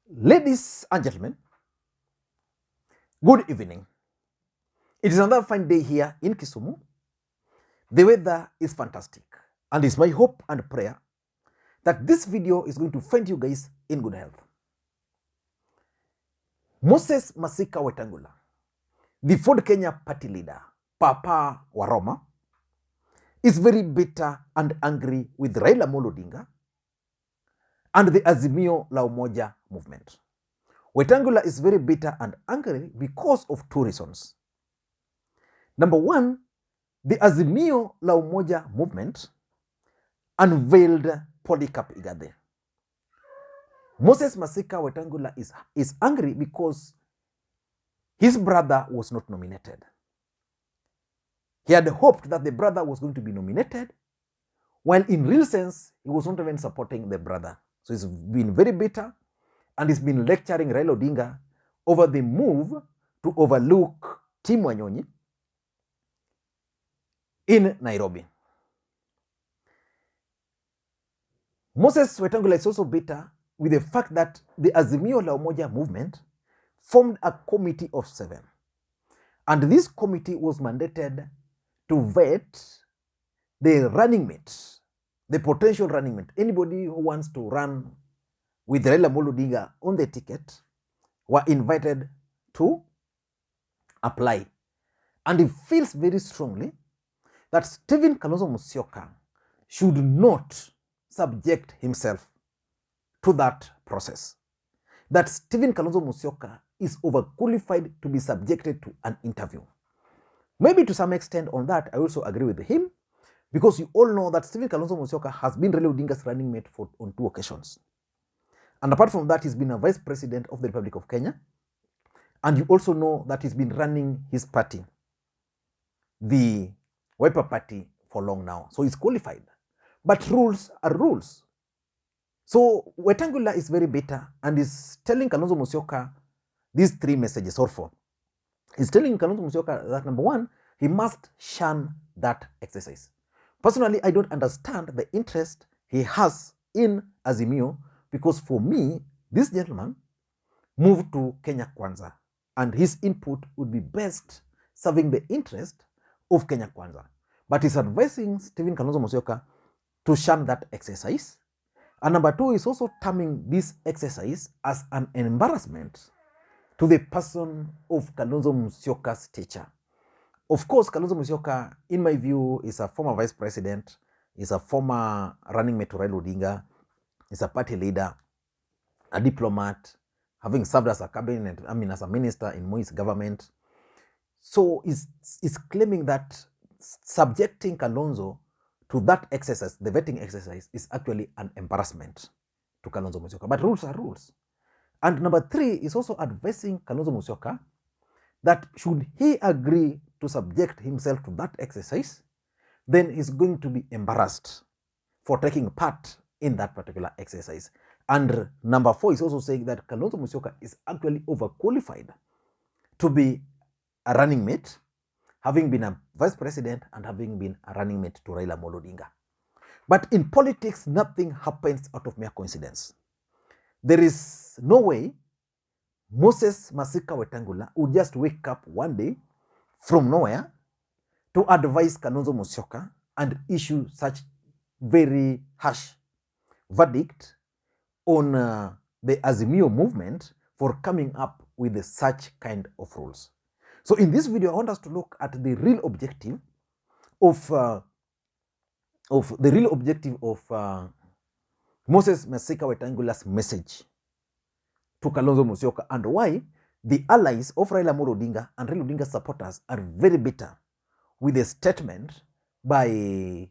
Ladies and gentlemen, good evening. It is another fine day here in Kisumu. The weather is fantastic, and it's my hope and prayer that this video is going to find you guys in good health. Moses Wetangula, the Ford Kenya party leader, Papa wa Roma, is very bitter and angry with Raila Odinga and the Azimio la Umoja movement. Wetangula is very bitter and angry because of two reasons. Number one, the Azimio la Umoja movement unveiled Polycarp Igathe. Moses Wetangula is angry because his brother was not nominated. He had hoped that the brother was going to be nominated, while in real sense, he was not even supporting the brother. So he's been very bitter, and he's been lecturing Raila Odinga over the move to overlook Tim Wanyonyi in Nairobi. Moses Wetangula is also bitter with the fact that the Azimio la Umoja movement formed a committee of 7. And this committee was mandated to vet the running mate, the potential running mate. Anybody who wants to run with Raila Odinga on the ticket were invited to apply. And he feels very strongly that Kalonzo Musyoka should not subject himself to that process. That Kalonzo Musyoka is overqualified to be subjected to an interview. Maybe to some extent on that, I also agree with him, because you all know that Kalonzo Musyoka has been Raila Odinga's running mate on 2 occasions. And apart from that, he's been a vice president of the Republic of Kenya. And you also know that he's been running his party, the Wiper Party, for long now. So he's qualified. But rules are rules. So Wetangula is very bitter and is telling Kalonzo Musyoka these 3 messages or 4. He's telling Kalonzo Musyoka that number 1, he must shun that exercise. Personally, I don't understand the interest he has in Azimio, because for me, this gentleman moved to Kenya Kwanza, and his input would be best serving the interest of Kenya Kwanza. But he's advising Kalonzo Musyoka to shun that exercise. And number 2 is also terming this exercise as an embarrassment to the person of Kalonzo Musyoka's teacher. Of course, Kalonzo Musyoka, in my view, is a former vice president, is a former running mate to Raila Odinga, is a party leader, a diplomat, having served as a cabinet, as a minister in Moi's government. So he's claiming that subjecting Kalonzo to that exercise, the vetting exercise, is actually an embarrassment to Kalonzo Musyoka. But rules are rules. And number 3 is also advising Kalonzo Musyoka that should he agree to subject himself to that exercise, then he's going to be embarrassed for taking part in that particular exercise. And number 4 is also saying that Kalonzo Musyoka is actually overqualified to be a running mate, having been a vice president and having been a running mate to Raila Odinga. But in politics, nothing happens out of mere coincidence. There is no way Moses Wetangula would just wake up one day from nowhere to advise Kalonzo Musyoka and issue such very harsh verdict on the Azimio movement for coming up with such kind of rules. So in this video, I want us to look at the real objective of Moses Wetangula's message to Kalonzo Musyoka, and why the allies of Raila Odinga and Raila Odinga supporters are very bitter with a statement by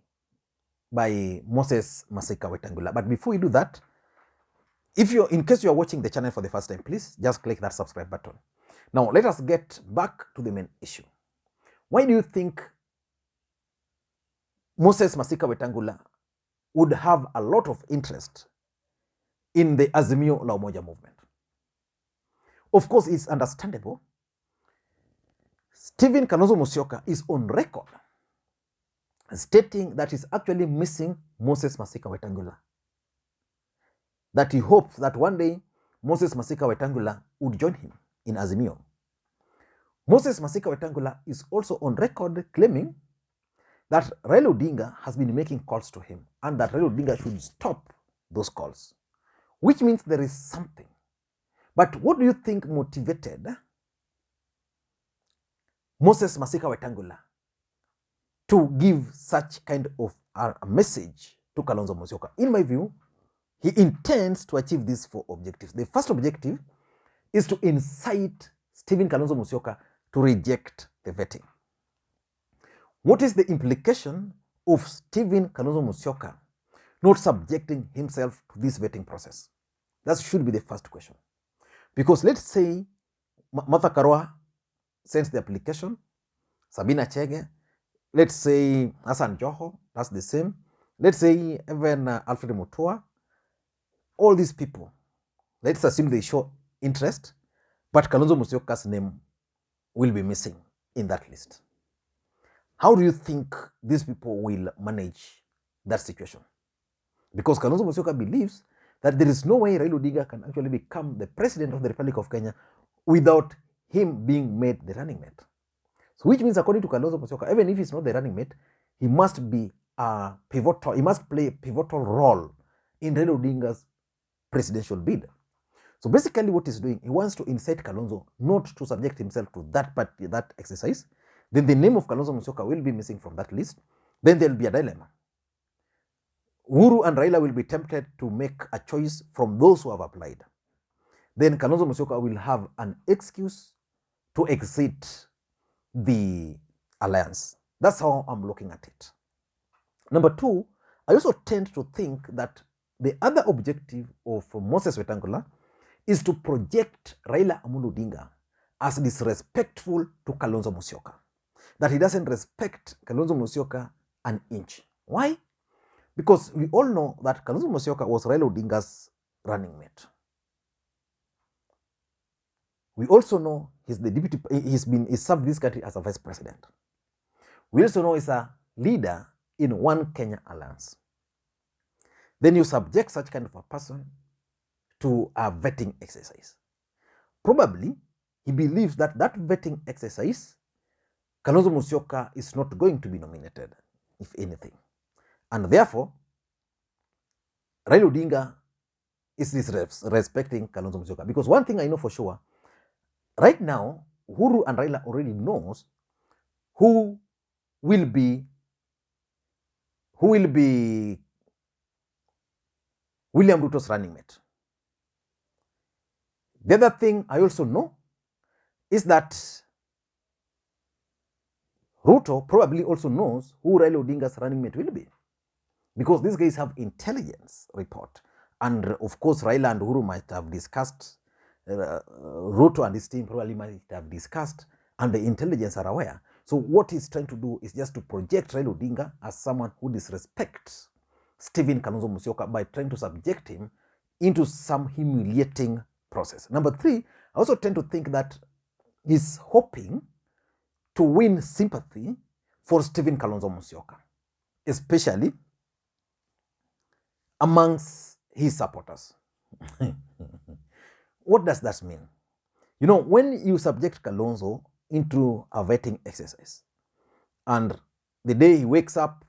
Moses Wetangula. But before we do that, in case you are watching the channel for the first time, please just click that subscribe button. Now, let us get back to the main issue. Why do you think Moses Wetangula would have a lot of interest in the Azimio la Umoja movement? Of course, it's understandable. Kalonzo Musyoka is on record stating that he's actually missing Moses Wetangula. That he hopes that one day Moses Wetangula would join him in Azimio. Moses Wetangula is also on record claiming that Raila Odinga has been making calls to him and that Raila Odinga should stop those calls, which means there is something. But what do you think motivated Moses Wetangula to give such kind of a message to Kalonzo Musyoka? In my view, he intends to achieve these 4 objectives. The first objective is to incite Stephen Kalonzo Musyoka to reject the vetting. What is the implication of Stephen Kalonzo Musyoka not subjecting himself to this vetting process? That should be the first question. Because let's say Martha Karua sends the application, Sabina Chege, let's say Hassan Joho, that's the same. Let's say even Alfred Mutua, all these people, let's assume they show interest, but Kalonzo Musyoka's name will be missing in that list. How do you think these people will manage that situation? Because Kalonzo Musyoka believes that there is no way Raila Odinga can actually become the president of the Republic of Kenya without him being made the running mate. So which means, according to Kalonzo Musyoka, even if he's not the running mate, he must be pivotal. He must play a pivotal role in Raila Odinga's presidential bid. So basically what he's doing, he wants to incite Kalonzo not to subject himself to that exercise. Then the name of Kalonzo Musyoka will be missing from that list. Then there'll be a dilemma. Uhuru and Raila will be tempted to make a choice from those who have applied. Then Kalonzo Musyoka will have an excuse to exit the alliance. That's how I'm looking at it. Number 2, I also tend to think that the other objective of Moses Wetangula is to project Raila Odinga as disrespectful to Kalonzo Musyoka, that he doesn't respect Kalonzo Musyoka an inch. Why? Because we all know that Kalonzo Musyoka was Raila Odinga's running mate. We also know he's the deputy, he served this country as a vice president. We also know he's a leader in One Kenya Alliance. Then you subject such kind of a person to a vetting exercise. Probably he believes that that vetting exercise, Kalonzo Musyoka is not going to be nominated, if anything. And therefore, Raila Odinga is disrespecting Kalonzo Musyoka. Because one thing I know for sure, right now, Uhuru and Raila already knows who will be William Ruto's running mate. The other thing I also know is that Ruto probably also knows who Raila Odinga's running mate will be, because these guys have intelligence report. And of course, Raila and Uhuru might have discussed, Ruto and his team probably might have discussed, and the intelligence are aware. So what he's trying to do is just to project Raila Odinga as someone who disrespects Stephen Kalonzo Musyoka by trying to subject him into some humiliating process. Number 3, I also tend to think that he's hoping to win sympathy for Stephen Kalonzo Musyoka, especially amongst his supporters. What does that mean? You know, when you subject Kalonzo into a vetting exercise, and the day he wakes up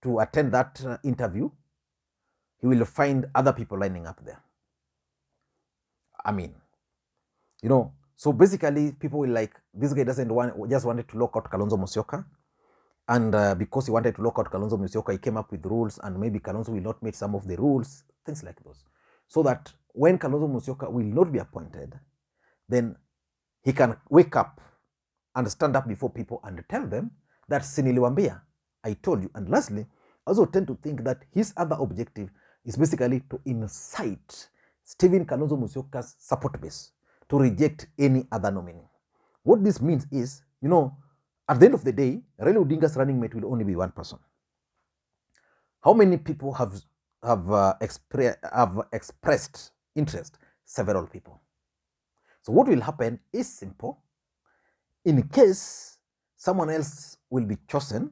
to attend that interview, he will find other people lining up there. I mean, you know, so basically people will like, this guy just wanted to lock out Kalonzo Musyoka, and because he wanted to lock out Kalonzo Musyoka, he came up with rules, and maybe Kalonzo will not meet some of the rules, things like those. So that when Kalonzo Musyoka will not be appointed, then he can wake up and stand up before people and tell them that Siniliwambia, I told you. And lastly, I also tend to think that his other objective is basically to incite Stephen Kalonzo Musyoka's support base to reject any other nominee. What this means is, you know, at the end of the day, Raila Odinga's running mate will only be one person. How many people have expressed interest? Several people. So what will happen is simple. In case someone else will be chosen,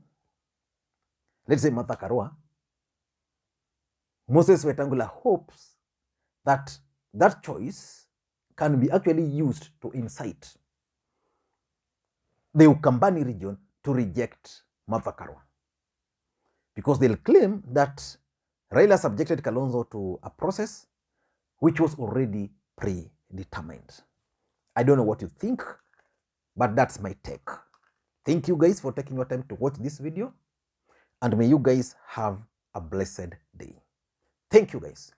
let's say Martha Karua, Moses Wetangula hopes that that choice can be actually used to incite the Ukambani region to reject Martha Karua, because they'll claim that Raila subjected Kalonzo to a process which was already predetermined. I don't know what you think, but that's my take. Thank you guys for taking your time to watch this video, and may you guys have a blessed day. Thank you guys.